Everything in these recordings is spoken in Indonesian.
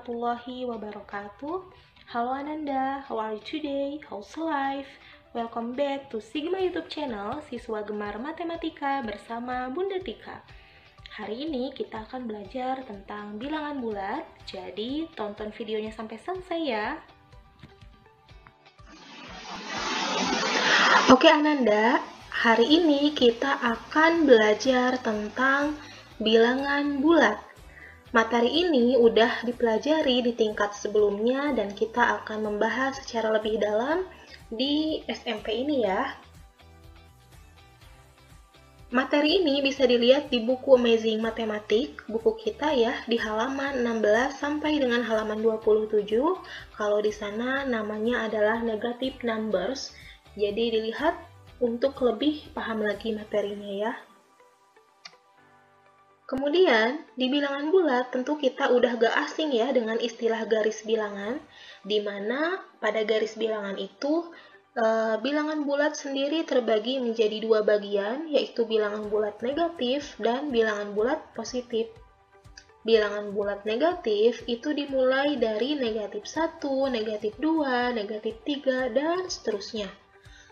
warahmatullahi wabarakatuh. Halo Ananda, how are you today? How's life? Welcome back to Sigma YouTube channel Siswa Gemar Matematika bersama Bunda Tika. Hari ini kita akan belajar tentang bilangan bulat, jadi tonton videonya sampai selesai ya. Oke Ananda, hari ini kita akan belajar tentang bilangan bulat. Materi ini udah dipelajari di tingkat sebelumnya dan kita akan membahas secara lebih dalam di SMP ini ya. Materi ini bisa dilihat di buku Amazing Matematik, buku kita ya, di halaman 16 sampai dengan halaman 27. Kalau di sana namanya adalah negative numbers, jadi dilihat untuk lebih paham lagi materinya ya. Kemudian, di bilangan bulat tentu kita udah gak asing ya dengan istilah garis bilangan, di mana pada garis bilangan itu bilangan bulat sendiri terbagi menjadi dua bagian, yaitu bilangan bulat negatif dan bilangan bulat positif. Bilangan bulat negatif itu dimulai dari negatif 1, negatif 2, negatif 3, dan seterusnya.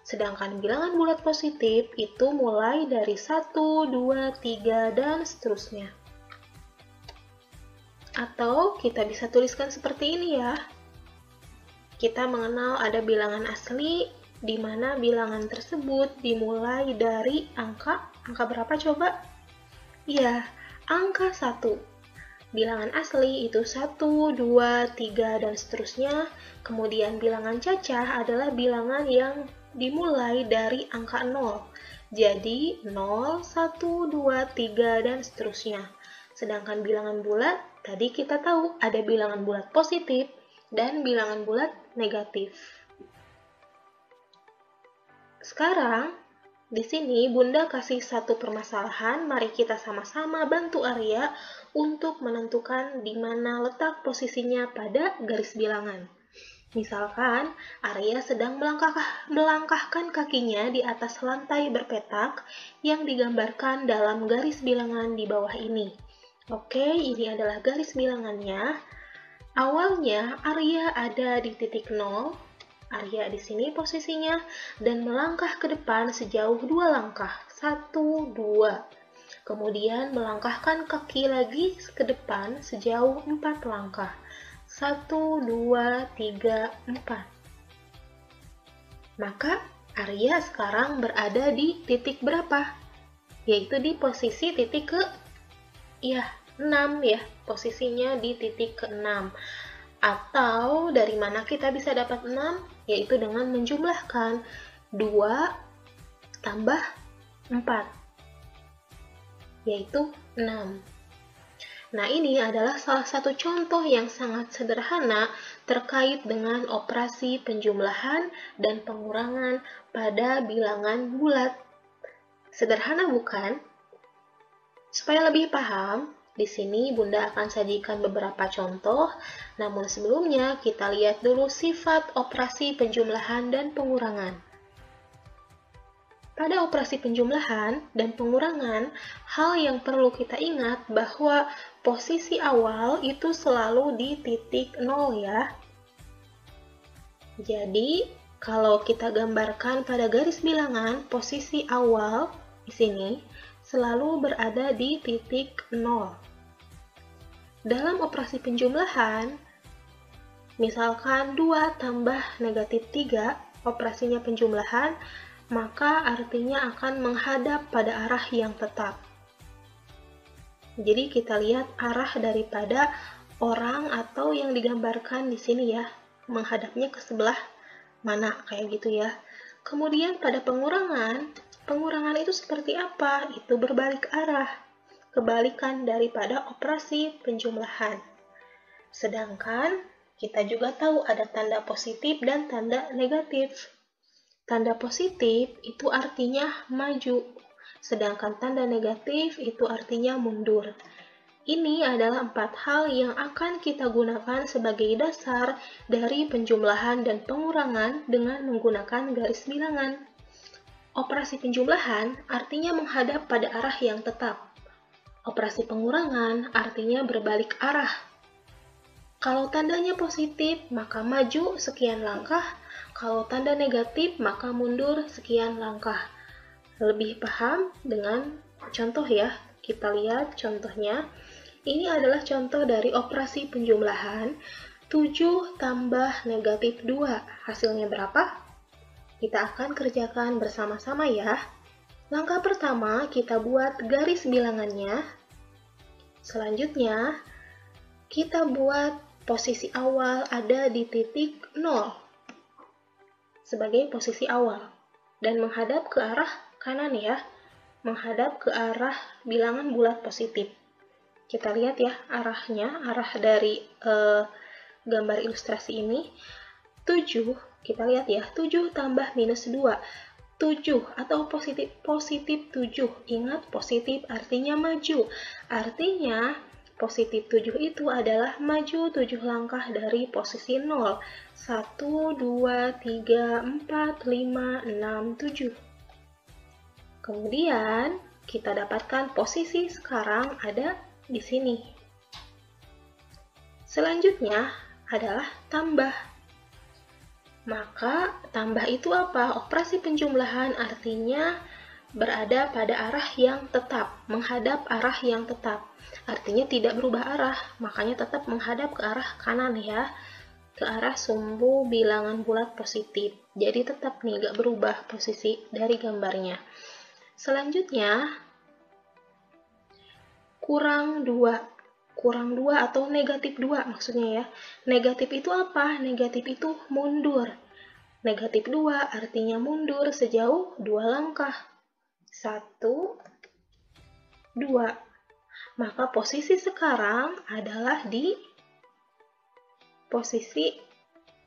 Sedangkan bilangan bulat positif itu mulai dari 1, 2, 3, dan seterusnya. Atau kita bisa tuliskan seperti ini ya. Kita mengenal ada bilangan asli, di mana bilangan tersebut dimulai dari angka berapa coba? Iya, angka 1. Bilangan asli itu 1, 2, 3, dan seterusnya. Kemudian bilangan cacah adalah bilangan yang dimulai dari angka 0. Jadi 0, 1, 2, 3, dan seterusnya. Sedangkan bilangan bulat, tadi kita tahu ada bilangan bulat positif dan bilangan bulat negatif. Sekarang, di sini Bunda kasih satu permasalahan, mari kita sama-sama bantu Arya untuk menentukan di mana letak posisinya pada garis bilangan. Misalkan, Arya sedang melangkahkan kakinya di atas lantai berpetak yang digambarkan dalam garis bilangan di bawah ini. Oke, ini adalah garis bilangannya. Awalnya, Arya ada di titik 0. Arya di sini posisinya dan melangkah ke depan sejauh 2 langkah. 1, 2. Kemudian melangkahkan kaki lagi ke depan sejauh 4 langkah. 1, 2, 3, 4. Maka Arya sekarang berada di titik berapa? Yaitu di posisi titik ke 6 ya. Posisinya di titik ke-6. Atau dari mana kita bisa dapat 6? Yaitu dengan menjumlahkan 2 tambah 4. Yaitu 6. Nah, ini adalah salah satu contoh yang sangat sederhana terkait dengan operasi penjumlahan dan pengurangan pada bilangan bulat. Sederhana bukan? Supaya lebih paham, di sini Bunda akan sajikan beberapa contoh, namun sebelumnya kita lihat dulu sifat operasi penjumlahan dan pengurangan. Pada operasi penjumlahan dan pengurangan, hal yang perlu kita ingat bahwa posisi awal itu selalu di titik 0 ya. Jadi, kalau kita gambarkan pada garis bilangan, posisi awal di sini selalu berada di titik 0. Dalam operasi penjumlahan, misalkan 2 tambah negatif 3, operasinya penjumlahan, maka artinya akan menghadap pada arah yang tetap. Jadi kita lihat arah daripada orang atau yang digambarkan di sini ya, menghadapnya ke sebelah mana kayak gitu ya. Kemudian pada pengurangan itu seperti apa? Itu berbalik arah, kebalikan daripada operasi penjumlahan. Sedangkan kita juga tahu ada tanda positif dan tanda negatif. Tanda positif itu artinya maju, sedangkan tanda negatif itu artinya mundur. Ini adalah 4 hal yang akan kita gunakan sebagai dasar dari penjumlahan dan pengurangan dengan menggunakan garis bilangan. Operasi penjumlahan artinya menghadap pada arah yang tetap. Operasi pengurangan artinya berbalik arah. Kalau tandanya positif, maka maju sekian langkah. Kalau tanda negatif, maka mundur sekian langkah. Lebih paham dengan contoh ya. Kita lihat contohnya. Ini adalah contoh dari operasi penjumlahan. 7 tambah negatif 2. Hasilnya berapa? Kita akan kerjakan bersama-sama ya. Langkah pertama, kita buat garis bilangannya. Selanjutnya, kita buat posisi awal ada di titik 0 sebagai posisi awal dan menghadap ke arah kanan ya, menghadap ke arah bilangan bulat positif. Kita lihat ya arahnya, arah dari gambar ilustrasi ini. 7, kita lihat ya, 7 tambah minus 2. 7 atau positif 7. Ingat, positif artinya maju. Artinya, positif 7 itu adalah maju 7 langkah dari posisi 0. 1, 2, 3, 4, 5, 6, 7. Kemudian, kita dapatkan posisi sekarang ada di sini. Selanjutnya adalah tambah. Maka tambah itu apa? Operasi penjumlahan artinya berada pada arah yang tetap, menghadap arah yang tetap. Artinya tidak berubah arah, makanya tetap menghadap ke arah kanan ya, ke arah sumbu bilangan bulat positif. Jadi tetap nih, gak berubah posisi dari gambarnya. Selanjutnya, kurang 2. Kurang 2 atau negatif 2 maksudnya ya. Negatif itu apa? Negatif itu mundur. Negatif 2 artinya mundur sejauh 2 langkah. 1, 2. Maka posisi sekarang adalah di posisi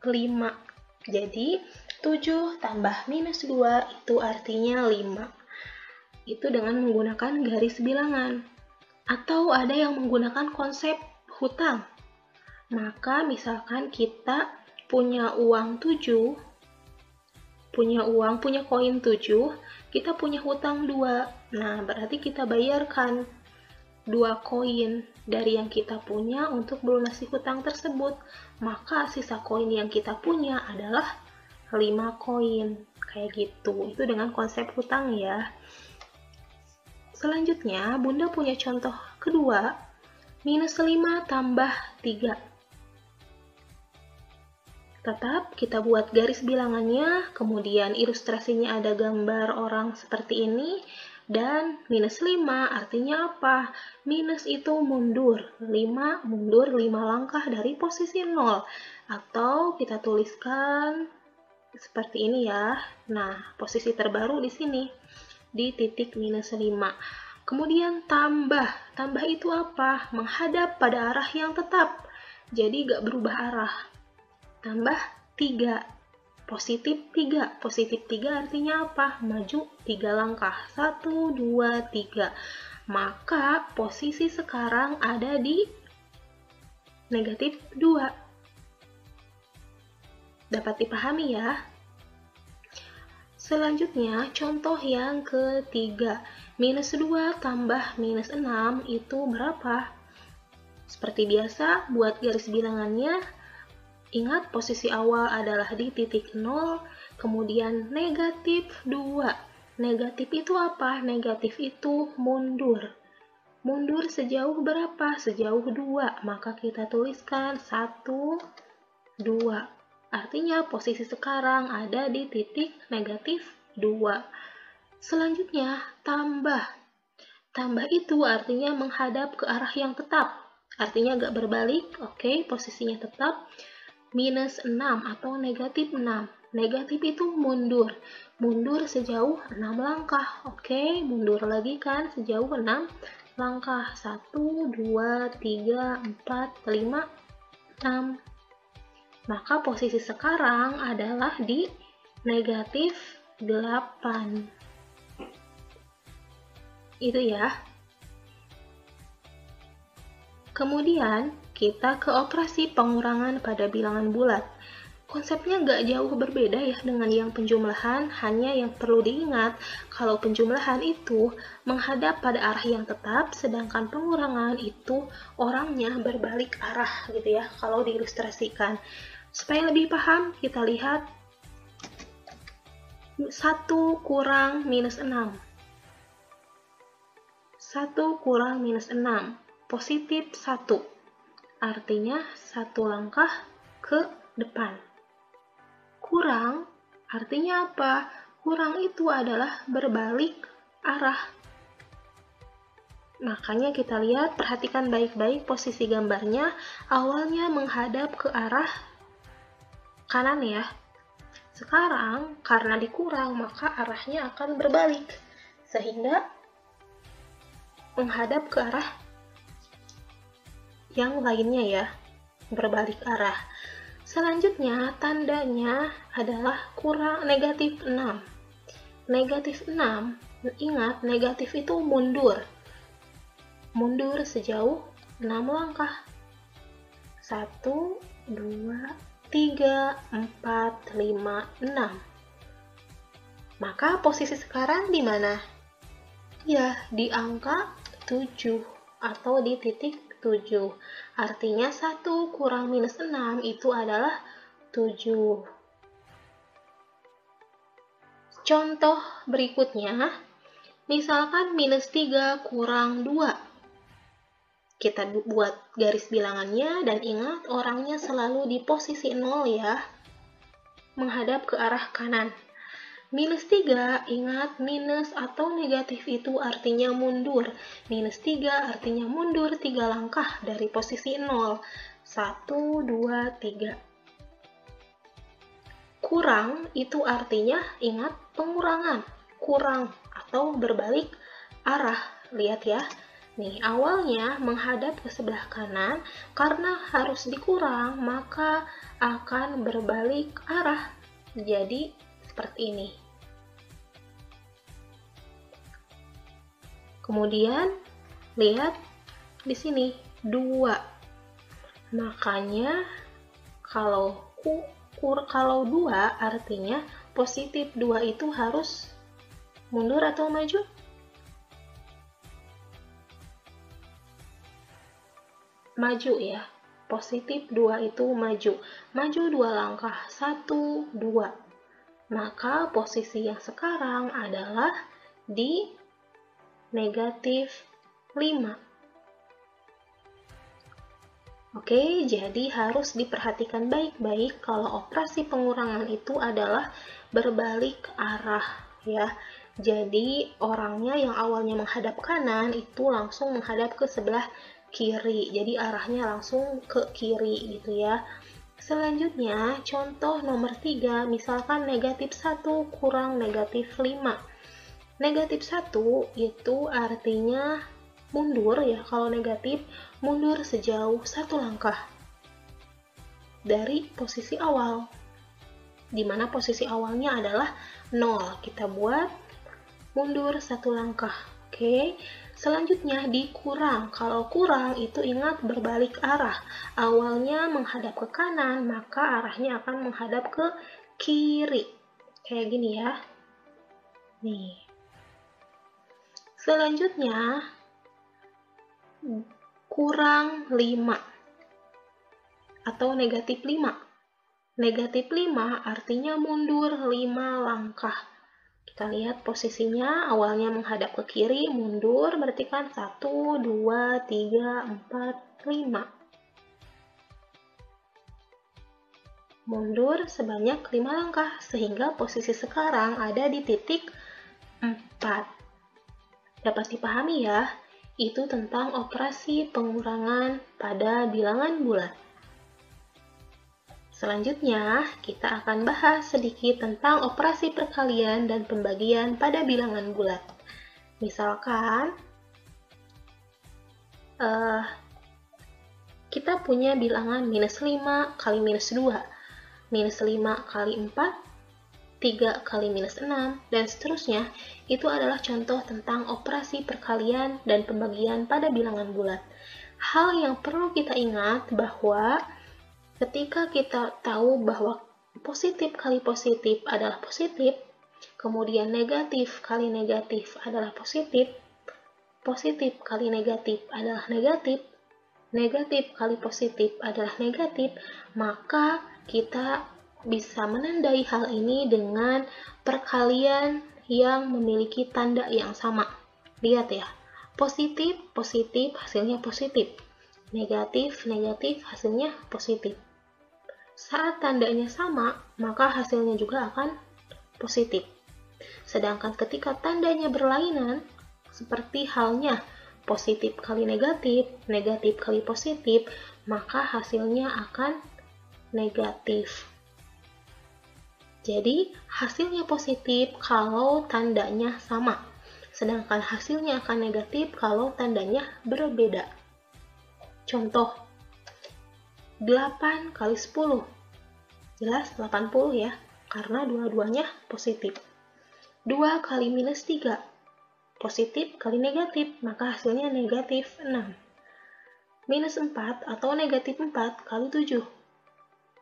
5. Jadi 7 tambah minus 2 itu artinya 5. Itu dengan menggunakan garis bilangan. Atau ada yang menggunakan konsep hutang. Maka misalkan kita punya uang 7, punya koin 7, kita punya hutang 2. Nah, berarti kita bayarkan 2 koin dari yang kita punya untuk melunasi hutang tersebut. Maka sisa koin yang kita punya adalah 5 koin. Kayak gitu. Itu dengan konsep hutang ya. Selanjutnya, Bunda punya contoh kedua, minus 5 tambah 3. Tetap kita buat garis bilangannya, kemudian ilustrasinya ada gambar orang seperti ini, dan minus 5 artinya apa? Minus itu mundur, 5 mundur 5 langkah dari posisi 0. Atau kita tuliskan seperti ini ya. Nah, posisi terbaru di sini. Di titik minus 5. Kemudian tambah. Tambah itu apa? Menghadap pada arah yang tetap. Jadi gak berubah arah. Tambah 3. Positif 3. Positif 3 artinya apa? Maju 3 langkah. 1, 2, 3. Maka posisi sekarang ada di negatif 2. Dapat dipahami ya? Selanjutnya, contoh yang ketiga. Minus 2 tambah minus 6 itu berapa? Seperti biasa, buat garis bilangannya. Ingat, posisi awal adalah di titik 0, kemudian negatif 2. Negatif itu apa? Negatif itu mundur. Mundur sejauh berapa? Sejauh 2. Maka kita tuliskan 1, 2. Artinya posisi sekarang ada di titik negatif 2. Selanjutnya, tambah. Tambah itu artinya menghadap ke arah yang tetap. Artinya agak berbalik, oke, posisinya tetap. Minus 6 atau negatif 6. Negatif itu mundur. Mundur sejauh 6 langkah. Oke, mundur lagi kan sejauh 6 langkah. 1, 2, 3, 4, 5, 6. Maka posisi sekarang adalah di negatif 8. Itu ya. Kemudian kita ke operasi pengurangan pada bilangan bulat. Konsepnya nggak jauh berbeda ya dengan yang penjumlahan, hanya yang perlu diingat kalau penjumlahan itu menghadap pada arah yang tetap, sedangkan pengurangan itu orangnya berbalik arah gitu ya, kalau diilustrasikan. Supaya lebih paham, kita lihat 1 kurang minus 6. 1 kurang minus 6, positif 1. Artinya 1 langkah ke depan. Kurang, artinya apa? Kurang itu adalah berbalik arah. Makanya kita lihat, perhatikan baik-baik posisi gambarnya, awalnya menghadap ke arah kanan ya. Sekarang, karena dikurang, maka arahnya akan berbalik. Sehingga menghadap ke arah yang lainnya ya, berbalik arah. Selanjutnya, tandanya adalah kurang negatif 6. Negatif 6, ingat negatif itu mundur. Mundur sejauh 6 langkah. 1, 2, 3, 4, 5, 6. Maka posisi sekarang di mana? Ya, di angka 7 atau di titik 7. Artinya 1 kurang minus 6 itu adalah 7. Contoh berikutnya, misalkan minus 3 kurang 2. Kita buat garis bilangannya dan ingat orangnya selalu di posisi 0 ya, menghadap ke arah kanan. Minus 3, ingat minus atau negatif itu artinya mundur. Minus 3 artinya mundur 3 langkah dari posisi 0. 1, 2, 3. Kurang itu artinya ingat pengurangan. Kurang atau berbalik arah. Lihat ya. Nih, awalnya menghadap ke sebelah kanan, karena harus dikurang, maka akan berbalik arah. Jadi, seperti ini. Kemudian, lihat di sini, 2. Makanya, kalau 2 artinya positif 2 itu harus mundur atau maju? Maju ya. Positif 2 itu maju. Maju 2 langkah. 1, 2. Maka posisi yang sekarang adalah di negatif 5. Oke, jadi harus diperhatikan baik-baik kalau operasi pengurangan itu adalah berbalik arah ya. Jadi orangnya yang awalnya menghadap kanan itu langsung menghadap ke sebelah kiri. Jadi arahnya langsung ke kiri gitu ya. Selanjutnya, contoh nomor 3, misalkan negatif 1 kurang negatif 5. Negatif 1 itu artinya mundur ya, kalau negatif mundur sejauh 1 langkah dari posisi awal, dimana posisi awalnya adalah 0. Kita buat mundur 1 langkah. Oke, selanjutnya dikurang. Kalau kurang itu ingat berbalik arah, awalnya menghadap ke kanan, maka arahnya akan menghadap ke kiri, kayak gini ya. Nih, selanjutnya kurang 5 atau negatif 5. Negatif 5 artinya mundur 5 langkah. Kita lihat posisinya, awalnya menghadap ke kiri, mundur, berarti kan 1, 2, 3, 4, 5. Mundur sebanyak 5 langkah, sehingga posisi sekarang ada di titik 4. Dapat dipahami ya? Itu tentang operasi pengurangan pada bilangan bulat. Selanjutnya, kita akan bahas sedikit tentang operasi perkalian dan pembagian pada bilangan bulat. Misalkan, kita punya bilangan minus 5 kali minus 2, minus 5 kali 4, 3 kali minus 6, dan seterusnya. Itu adalah contoh tentang operasi perkalian dan pembagian pada bilangan bulat. Hal yang perlu kita ingat bahwa ketika kita tahu bahwa positif kali positif adalah positif, kemudian negatif kali negatif adalah positif, positif kali negatif adalah negatif, negatif kali positif adalah negatif, maka kita bisa menandai hal ini dengan perkalian yang memiliki tanda yang sama. Lihat ya, positif, positif, hasilnya positif. Negatif, negatif, hasilnya positif. Saat tandanya sama, maka hasilnya juga akan positif. Sedangkan ketika tandanya berlainan, seperti halnya positif kali negatif, negatif kali positif, maka hasilnya akan negatif. Jadi, hasilnya positif kalau tandanya sama, sedangkan hasilnya akan negatif kalau tandanya berbeda. Contoh, 8 kali 10. Jelas 80 ya, karena dua-duanya positif. 2 kali minus 3. Positif kali negatif, maka hasilnya negatif 6. Minus 4 atau negatif 4 kali 7.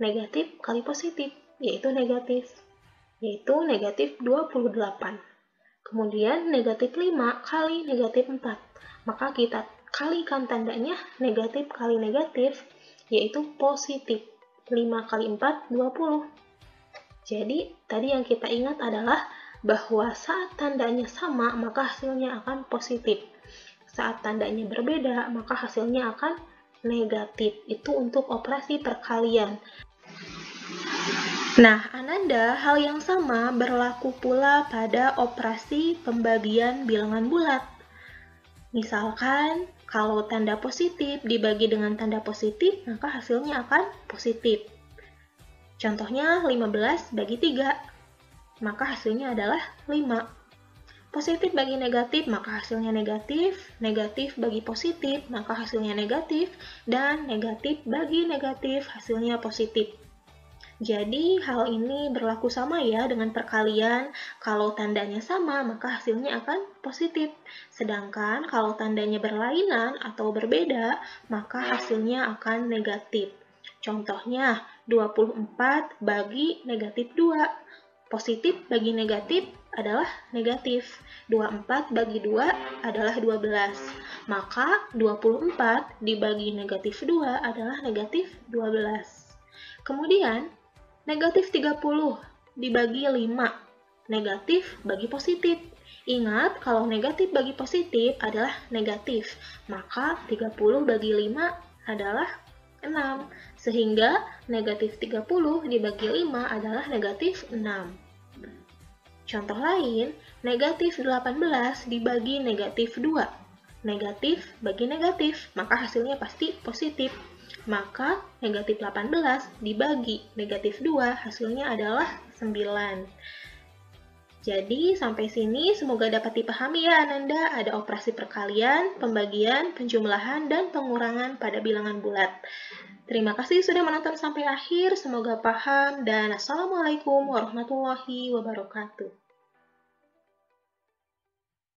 Negatif kali positif, yaitu negatif 28. Kemudian negatif 5 kali negatif 4. Maka kita kalikan tandanya negatif kali negatif, yaitu positif. 5 kali 4, 20. Jadi, tadi yang kita ingat adalah bahwa saat tandanya sama, maka hasilnya akan positif. Saat tandanya berbeda, maka hasilnya akan negatif. Itu untuk operasi perkalian. Nah, Ananda, hal yang sama berlaku pula pada operasi pembagian bilangan bulat. Misalkan, kalau tanda positif dibagi dengan tanda positif, maka hasilnya akan positif. Contohnya 15 bagi 3, maka hasilnya adalah 5. Positif bagi negatif, maka hasilnya negatif. Negatif bagi positif, maka hasilnya negatif. Dan negatif bagi negatif, hasilnya positif. Jadi, hal ini berlaku sama ya dengan perkalian. Kalau tandanya sama, maka hasilnya akan positif. Sedangkan kalau tandanya berlainan atau berbeda, maka hasilnya akan negatif. Contohnya, 24 bagi negatif 2. Positif bagi negatif adalah negatif. 24 bagi 2 adalah 12. Maka 24 dibagi negatif 2 adalah negatif 12. Kemudian, negatif 30 dibagi 5. Negatif bagi positif. Ingat, kalau negatif bagi positif adalah negatif, maka 30 bagi 5 adalah 6. Sehingga negatif 30 dibagi 5 adalah negatif 6. Contoh lain, negatif 18 dibagi negatif 2. Negatif bagi negatif, maka hasilnya pasti positif. Maka negatif 18 dibagi negatif 2 hasilnya adalah 9. Jadi sampai sini semoga dapat dipahami ya Ananda, ada operasi perkalian, pembagian, penjumlahan, dan pengurangan pada bilangan bulat. Terima kasih sudah menonton sampai akhir, semoga paham dan Assalamualaikum warahmatullahi wabarakatuh.